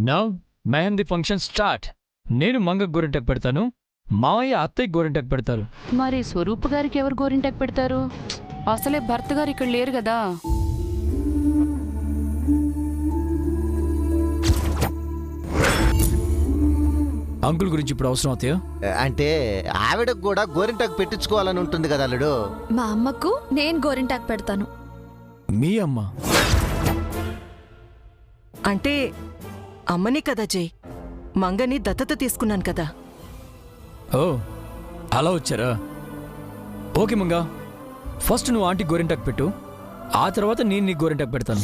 Now mehndi function start. నేను మంగ గోరింటాకు పెడతాను, మావయ్య అత్తయ్య గోరింటాకు పెడతారు. మరి స్వరూప్ గారికి ఎవరు గోరింటాకు పెడతారు? అసలే భర్త గారు ఇక్కడ లేరు కదా. అంకుల్ గురించి ఇప్పుడు అవసరం అత్తయ్య? అంటే ఆవిడకు కూడా గోరింటాకు పెట్టించుకోవాలని ఉంటుంది కదా అల్లుడు. మా అమ్మకు నేను గోరింటాకు పెడతాను. మీ అమ్మ అంటే అమ్మని కదా జై, మంగని దత్తత తీసుకున్నాను కదా. ఓ అలా వచ్చారా? ఓకే మంగా, ఫస్ట్ నువ్వు ఆంటీ గోరింటాకు పెట్టు, ఆ తర్వాత నేను నీకు గోరింటాకు పెడతాను.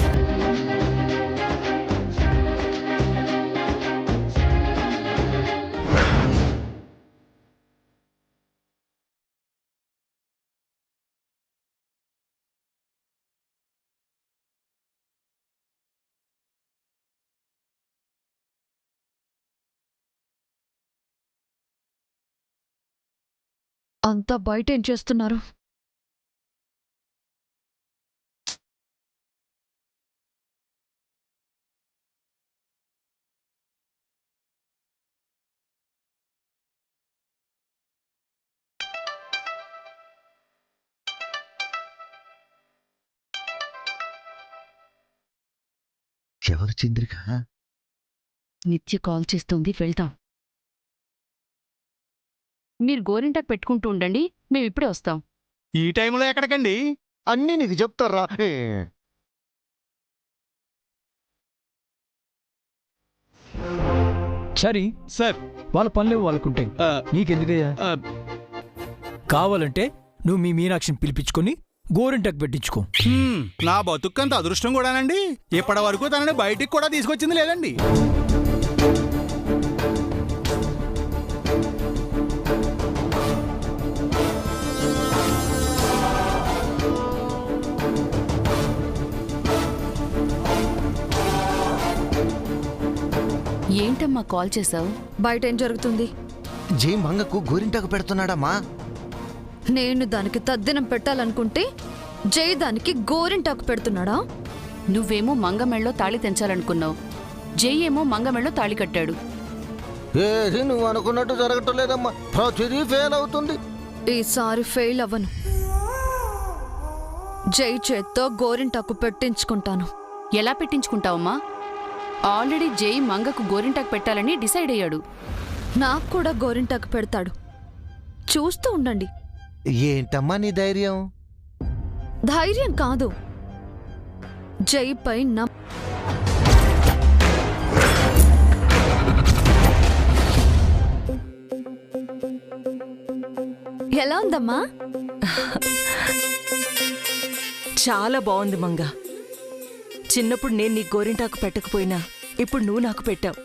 అంతా బయట ఏం చేస్తున్నారు? ఎవరు చంద్రిక? నిత్య కాల్ చేస్తుంది, వెళ్తాం. మీరు గోరింటాకు పెట్టుకుంటూ ఉండండి, మేము ఇప్పుడే వస్తాం. ఈ టైంలో ఎక్కడికండి? అన్నీ నీకు చెప్తారా? సరే సార్, వాళ్ళ పనులు వాళ్ళకుంటాయి, నీకెందుకయ్యా? కావాలంటే నువ్వు మీ మీనాక్షిని పిలిపించుకొని గోరింటాకు పెట్టించుకో. నా బతుక్కంత అదృష్టం కూడానండి. ఇప్పటి వరకు తనని బయటికి కూడా తీసుకొచ్చింది లేదండి. ఏంటమ్మా కాల్ చేసావు? బయట ఏం జరుగుతుంది? జై మంగకు గోరింటాకు పెడుతున్నాడమ్మా. నేను దానికి తద్దినం పెట్టాలనుకుంటే జై దానికి గోరింటాకు పెడుతున్నాడా? నువ్వేమో మంగమెళ్ళలో తాళి తెంచాలనుకున్నావు, జై ఏమో మంగమెళ్ళలో తాళి కట్టాడు. ఏది నువ్వు అనుకున్నట్టు జరగటం లేదమ్మా, ప్రతిదీ ఫెయిల్ అవుతుంది. ఈసారి ఫెయిల్ అవ్వను. జై చేత్తో గోరింటాకు పెట్టించుకుంటాను. ఎలా పెట్టించుకుంటావమ్మా? ఆల్రెడీ జై మంగకు గోరింటాకు పెట్టాలని డిసైడ్ అయ్యాడు. నాకు కూడా గోరింటాకు పెడతాడు, చూస్తూ ఉండండి. ఏంటమ్మా నీ ధైర్యం? ధైర్యం కాదు, జైపై ఎలా ఉందమ్మా? చాలా బాగుంది మంగ. చిన్నప్పుడు నేను నీ గోరింటాకు పెట్టకపోయినా ఇప్పుడు నువ్వు నాకు పెట్టావు.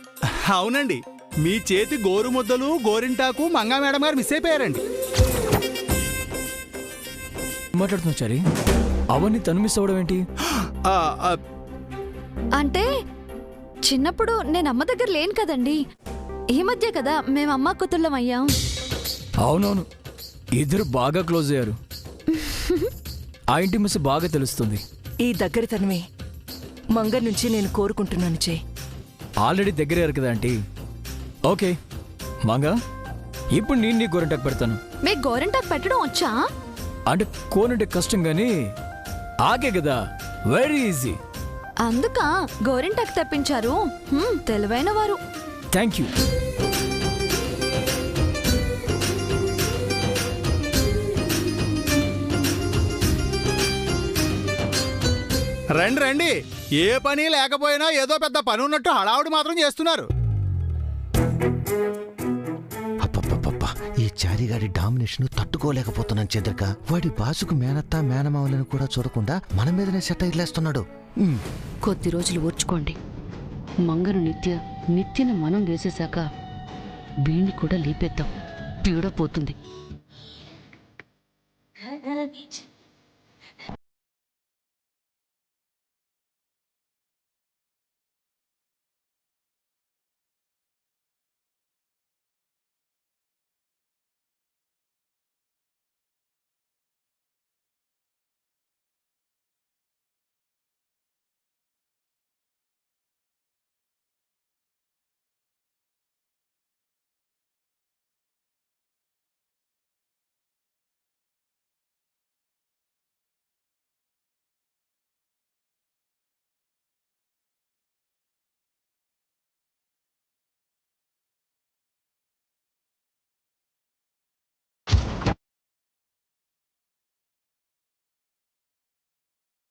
అవునండి, మీ చేతి గోరు ముద్దలు గోరింటాకు మంగా మేడం గారు మిస్ అయిపోయారండి. మాట్లాడుతున్నావు చారి, అవన్నీ తను మిస్ అవ్వడం ఏంటి? ఆ, ఆ, అంటే చిన్నప్పుడు నేను అమ్మ దగ్గర లేను కదండి, ఈ మధ్య కదా మేము అమ్మ కూతుళ్ళం అయ్యాం. అవునవును, ఇద్దరు బాగా క్లోజ్ అయ్యారు. ఆ ఇంటి మిస్ బాగా తెలుస్తుంది. ఈ దగ్గరతనమే మంగ నుంచి నేను కోరుకుంటున్నాను జై. ఆల్రెడీ దగ్గరయ్యారు కదా ఆంటీ. ఓకే మంగా, ఇప్పుడు నేను నీ గోరింటాకు పెడతాను. మీకు గోరింటాకు పెట్టడం వచ్చా? అంటే కోనంటే కష్టం కానీ ఆగే కదా, వెరీ ఈజీ. అందుక గోరింటాకు తెప్పించారు. తెలివైన వారు. Thank you. రండి రండి, ఏ పని లేకపోయినా ఏదో పెద్ద పని ఉన్నట్టు హడావుడి మాత్రం చేస్తున్నారు. అప్పప్పప్ప, ఈ చారిగాడి డామినేషన్ తట్టుకోలేకపోతున్నాను చంద్రిక. వాడి బాసుకు మేనత్తా మేనమావలను కూడా చూడకుండా మన మీదనే సెట్ అయ్యేస్తున్నాడు. కొద్ది రోజులు ఓర్చుకోండి. మంగను నిత్యను మనం వేసేశాక వీణ్ణి కూడా లేపేద్దాం, పీడపోతుంది.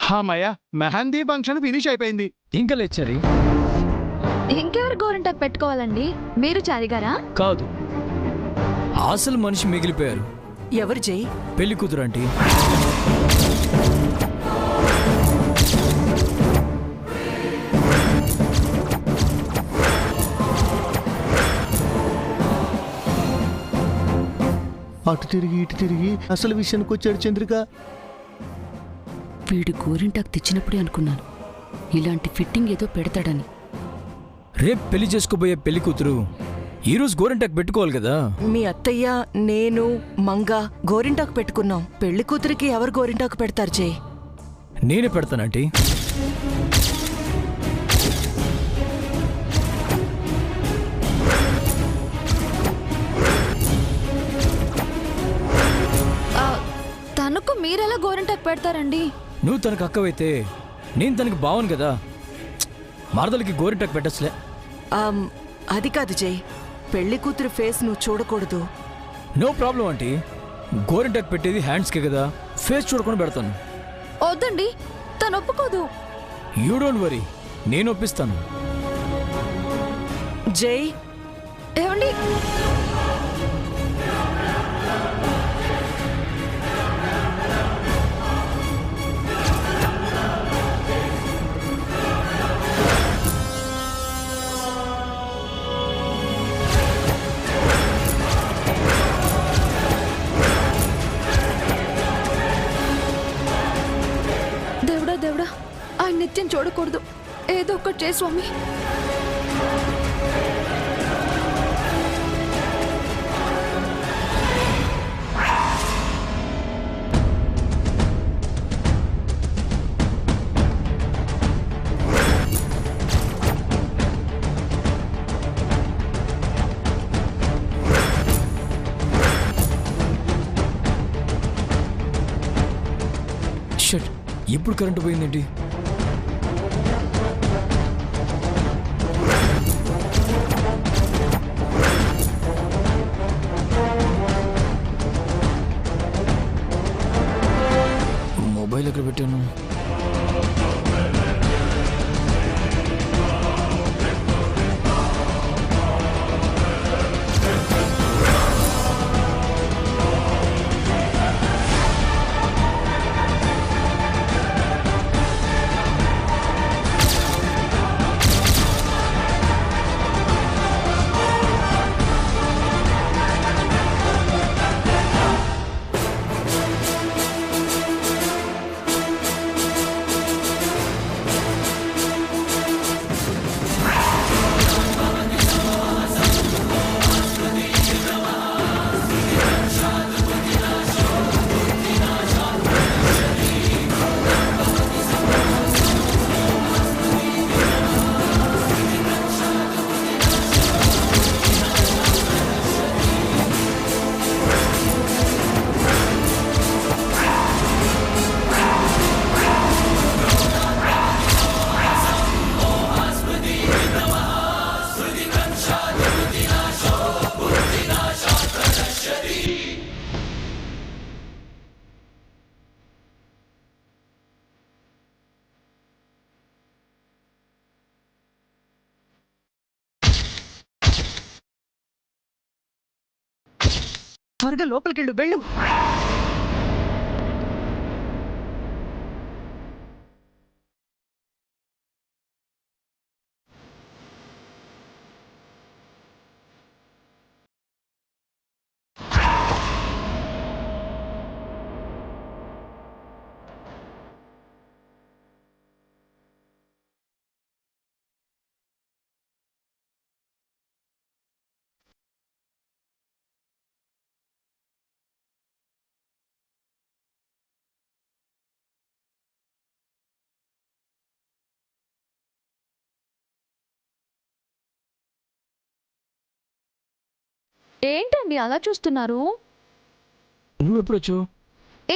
హామయ్య మెహందీ ఫంక్షన్ ఫినిష్ అయిపోయింది. ఇంకా లేచారి ఇంకెవరు గోరింటాకు పెట్టుకోవాలండి? మీరు చారిగారా? కాదు, అసలు మనిషి మిగిలిపోయారు. ఎవరు జై? పెళ్లి కూతురు ఆంటీ. అటు తిరిగి ఇటు తిరిగి అసలు విషయానికి వచ్చాడు చంద్రిక. వీడు గోరింటాకు తెచ్చినప్పుడే అనుకున్నాను ఇలాంటి ఫిట్టింగ్ ఏదో పెడతాడని. రేపు పెళ్లి చేసుకోబోయే పెళ్లి కూతురు ఈరోజు గోరింటాకు పెట్టుకోవాలి కదా. మీ అత్తయ్య, నేను, మంగ గోరింటాకు పెట్టుకున్నాం. పెళ్లి కూతురికి ఎవరు గోరింటాకు పెడతారు జై? నేనే పెడతానంటీ. తనకు మీరెలా గోరింటాకు పెడతారండి? నువ్వు తనకు అక్కవైతే నేను తనకి బావను కదా. మరదలకి గోరింటాకు పెట్టచ్చులే. అది కాదు జై, పెళ్లి కూతురు ఫేస్ నువ్వు చూడకూడదు. నో ప్రాబ్లం ఆంటీ, గోరింటాకు పెట్టేది హ్యాండ్స్కే కదా, ఫేస్ చూడకుండా పెడతాను. వద్దండి, తను ఒప్పుకోదు. యూ డోంట్ వరీ, నేను ఒప్పిస్తాను. జై, ఏమండి? దేవుడా దేవుడా, ఆయన నిత్యం చూడకూడదు. ఏదో ఒకటి చేయి స్వామి. షట్, ఎప్పుడు కరెంటు పోయిందేంటి? మొబైల్ ఎక్కడ పెట్టాను? త్వరగా లోపలికెళ్ళు, వెళ్ళు. ఏంటండి అలా చూస్తున్నారు? నువ్వు ఎప్పుడు వచ్చావు?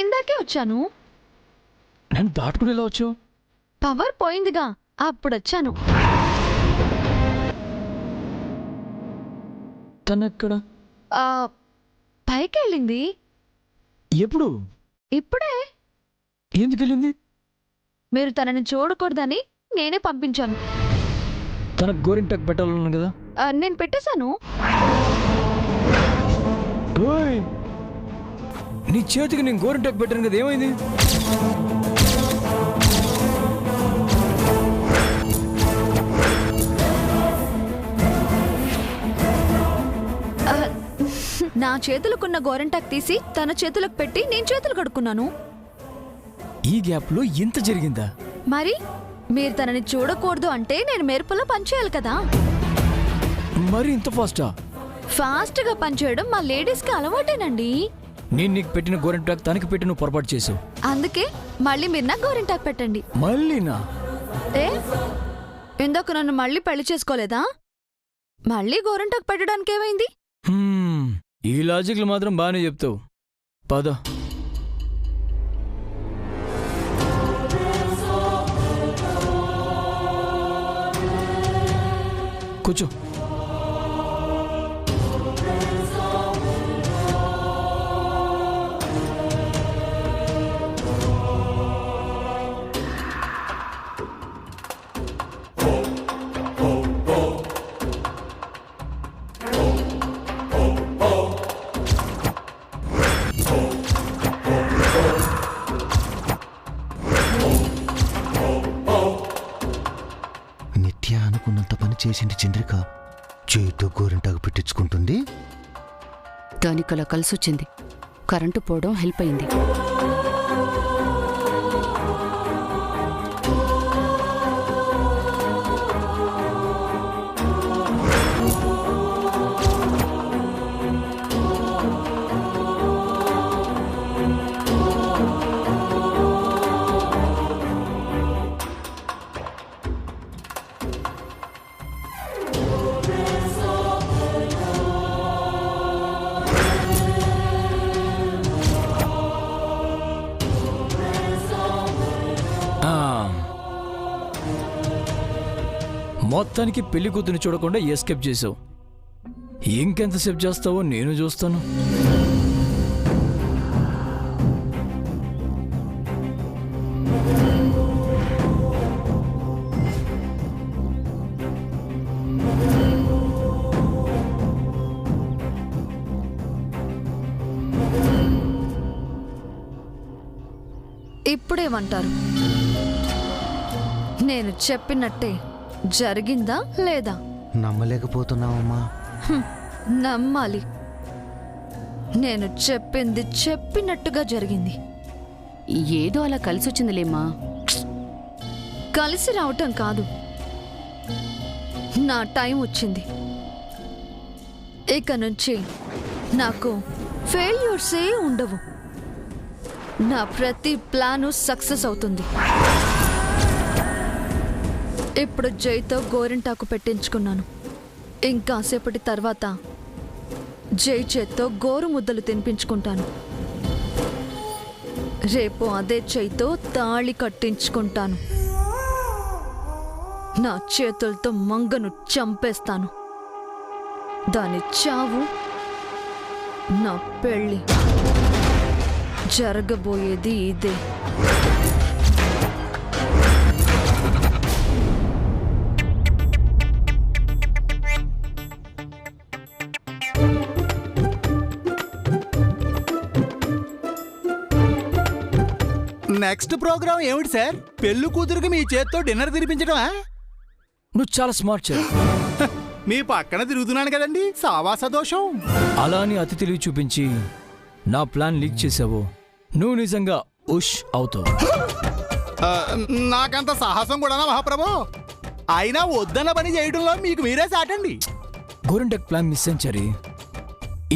ఇందాకే వచ్చాను. నేను దాటుకుని ఎలా వచ్చావు? పవర్ పోయిందిగా, అప్పుడు వచ్చాను. తనెక్కడ? పైకి వెళ్ళింది. ఎప్పుడు? ఇప్పుడే. ఎందుకు వెళ్ళింది? మీరు తనని చూడకూడదని నేనే పంపించాను. తనకు గోరింటాకు పెట్టాలన్నాను కదా. నేను పెట్టేశాను. ఓయ్, నీ చేతికి నేను గోరింటాకు పెట్టాను కదా, ఏమైంది? నా చేతులకున్న గోరింటాకు తీసి తన చేతులకు పెట్టి నేను చేతులు కడుక్కున్నాను. ఈ గ్యాప్లో ఇంత జరిగిందా? మరి మీరు తనని చూడకూడదు అంటే నేను మెరుపులో పనిచేయాలి కదా. మరి ఇంత ఫాస్టా? ఫాస్ట్గా పనిచేయడం మా లేడీస్కి అలవాటేనండి. నేను నీకు పెట్టిన గోరింటాకు తనకి పెట్టి నువ్వు పొరపాటు చేసావు. అందుకే మళ్ళీ మీరు నాకు గోరింటాకు పెట్టండి. మళ్ళీనా? ఏ ఇందాక నన్ను మళ్ళీ పెళ్లి చేసుకోలేదా? మళ్ళీ గోరింటాకు పెట్టడానికి ఏమైంది? ఈ లాజిక్లు మాత్రం బాగానే చెప్తావు. పద. కూర్చో. నిత్య అనుకున్నంత పని చేసింది చంద్రిక. చేతితో గోరింటాకు పెట్టించుకుంటుంది. దానికి అలా కలిసొచ్చింది. కరెంటు పోవడం హెల్ప్ అయింది. మొత్తానికి పెళ్లి కూతుని చూడకుండా ఎస్కేప్ చేసావు. ఇంకెంతసేపు చేస్తావో నేను చూస్తాను. ఇప్పుడేమంటారు? నేను చెప్పినట్టే జరిగిందా లేదా? నమ్మలేకపోతున్నావమ్మా. నమ్మాలి. నేను చెప్పింది చెప్పినట్టుగా జరిగింది. ఏదో అలా కలిసొచ్చిందిలేమ్మా. కలిసి రావటం కాదు, నా టైం వచ్చింది. ఇక నుంచి నాకు ఫెయిల్యూర్సే ఉండవు. నా ప్రతి ప్లాను సక్సెస్ అవుతుంది. ఇప్పుడు జైతో గోరింటాకు పెట్టించుకున్నాను. ఇంకాసేపటి తర్వాత జై చేత్తో గోరు ముద్దలు తినిపించుకుంటాను. రేపు అదే చేయితో తాళి కట్టించుకుంటాను. నా చేతులతో మంగను చంపేస్తాను. దాని చావు నా పెళ్ళి. జరగబోయేది ఇదే. నెక్స్ట్ ప్రోగ్రామ్ ఏమిటి సార్? పెళ్లి కూతురికి మీ చేత్తో డిన్నర్ తినిపించడమా? నువ్వు చాలా స్మార్ట్ చెరు. మీ పక్కన తిరుగుతున్నాను కదండి, సావాస దోషం. అలా అని అతి తెలివి చూపించి నా ప్లాన్ లీక్ చేసావు. నువ్వు నిజంగా ఉష్ అవుతావు. నాకంత సాహసం కూడానా మహాప్రభు? అయినా వద్దన్న పని చేయడంలో మీకు మీరే సాటండి. గోరింటాక్ ప్లాన్ మిస్ అయించరి.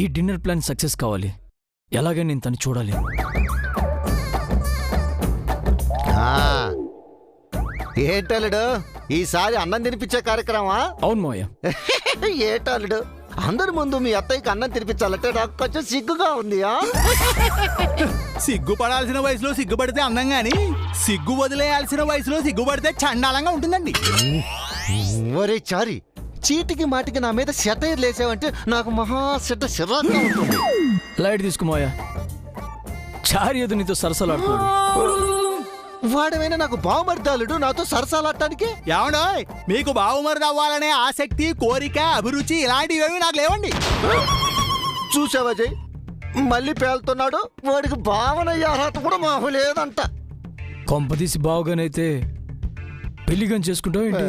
ఈ డిన్నర్ ప్లాన్ సక్సెస్ కావాలి. ఎలాగే నేను తను చూడాలి. ఏటాలుడు, ఈసారి అన్నం తినిపించే కార్యక్రమా? అవును మోయ. ఏటాలుడు, అందరి ముందు మీ అత్తయ్యకి అన్నం తినిపించాలంటే నాకు కొంచెం సిగ్గుగా ఉంది. సిగ్గుపడాల్సిన వయసులో సిగ్గుపడితే అందంగాని, సిగ్గు వదిలేయాల్సిన వయసులో సిగ్గుపడితే చండాలంగా ఉంటుందండి. ఒరే చారి, చీటికి మాటికి నా మీద సెటైర్ లేసావంటే నాకు మహా చిరాగ్గా ఉంటుంది. లైట్ తీసుకుమోయా. చారి ఏదో నీతో సరసలాడుతున్నాడు. వాడమైనా నాకు బావమర్దాలుడు నాతో సరసాలాడటానికి. ఏమండోయ్, మీకు బావుమరిది అవ్వాలనే ఆసక్తి, కోరిక, అభిరుచి ఇలాంటివేమీ నాకు లేవండి. చూసావా జై, మళ్ళీ పేలుతున్నాడు. వాడికి భావనయ్యే అర్హత కూడా మాకు లేదంట. కొంపదీసి బావగానైతే పెళ్లిగా చేసుకుంటావు ఏంటి?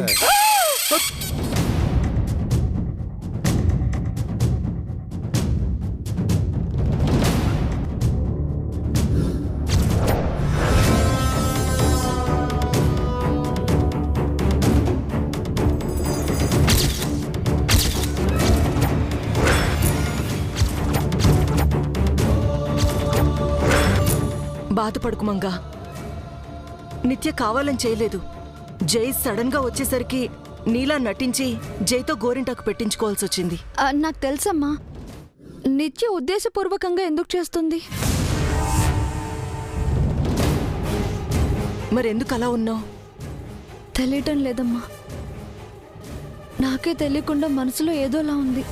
బాధపడుకు మంగా. నిత్య కావాలని చేయలేదు. జై సడన్ గా వచ్చేసరికి నీలా నటించి జైతో గోరింటాకు పెట్టించుకోవాల్సి వచ్చింది. నాకు తెలుసమ్మా, నిత్య ఉద్దేశపూర్వకంగా ఎందుకు చేస్తుంది. మరెందుకు అలా ఉన్నావు? తెలియటం లేదమ్మా, నాకే తెలియకుండా మనసులో ఏదోలా ఉంది.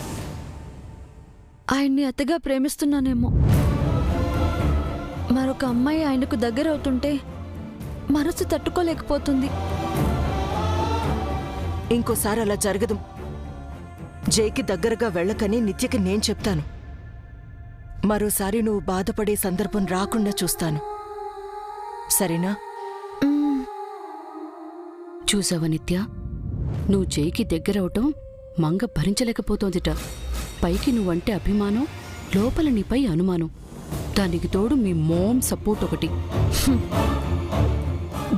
ఆయన్ని అతిగా ప్రేమిస్తున్నానేమో. మరొక అమ్మాయి ఆయనకు దగ్గర అవుతుంటే మనసు తట్టుకోలేకపోతుంది. ఇంకోసారి అలా జరగదు. జైకి దగ్గరగా వెళ్ళకని నిత్యకి నేను చెప్తాను. మరోసారి నువ్వు బాధపడే సందర్భం రాకుండా చూస్తాను, సరేనా? చూసావా నిత్య, నువ్వు జైకి దగ్గరవటం మంగ భరించలేకపోతోందిట. పైకి నువ్వంటే అభిమానం, లోపల నీపై అనుమానం. దానికి తోడు మీ మోమ్ సపోర్ట్ ఒకటి.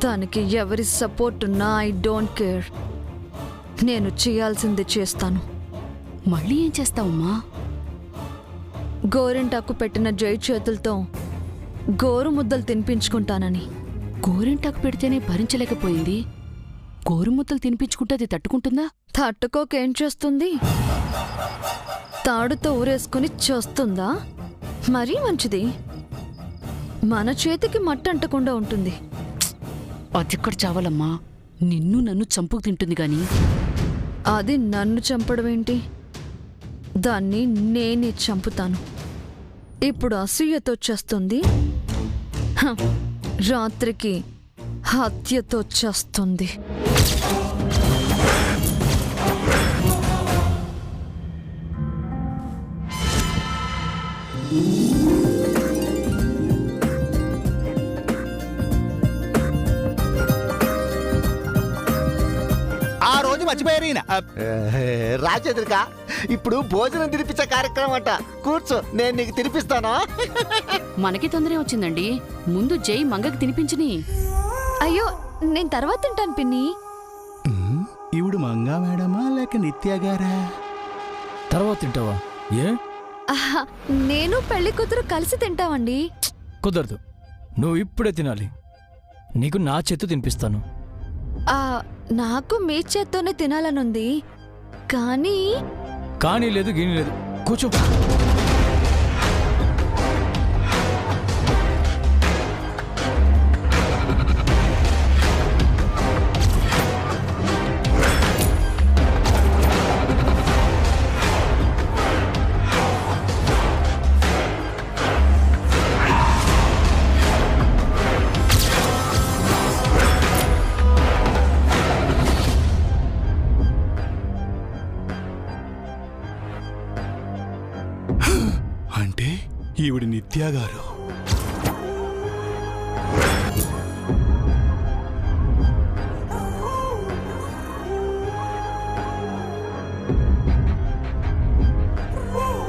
దానికి ఎవరి సపోర్ట్ ఉన్నా ఐ డోంట్ కేర్. నేను చేయాల్సింది చేస్తాను. మళ్ళీ ఏం చేస్తావమ్మా? గోరింటాకు పెట్టిన జై చేతులతో గోరు ముద్దలు తినిపించుకుంటానని. గోరింటాకు పెడితేనే భరించలేకపోయింది, గోరుముద్దలు తినిపించుకుంటే అది తట్టుకుంటుందా? తట్టుకోకేం చేస్తుంది? తాడుతో ఊరేసుకుని చేస్తుందా? మరీ మంచిది. మన చేతికి మట్టంటకుండా ఉంటుంది. అదెక్కడ చావాలమ్మా, నిన్ను నన్ను చంపుకు తింటుంది గాని. అది నన్ను చంపడం ఏంటి? దాన్ని నేనే చంపుతాను. ఇప్పుడు అసూయతో చేస్తుంది, రాత్రికి హత్యతో చేస్తుంది. ఆ రోజు మర్చిపోయారు ఈయన. రాజేంద్రిక, ఇప్పుడు భోజనం తినిపించే కార్యక్రమం అంట. కూర్చో, నేను నీకు తినిపిస్తాను. మనకి తొందరే వచ్చిందండి, ముందు జై మంగకి తినిపించని. అయ్యో, నేను తర్వాత తింటాను పిన్ని. ఈవిడు మంగా మేడమా లేక నిత్య గారా? తర్వాత తింటావా? ఏ ఆహా, నేను పెళ్లి కూతురు కలిసి తింటామండి. కుదరదు, నువ్వు ఇప్పుడే తినాలి. నీకు నా చేత్తు తినిపిస్తాను. నాకు మీ చేత్తోనే తినాలనుంది, కానీ కానీ లేదు, గీని లేదు. కూర్చో. అంటే ఈవిడ నిత్య గారు.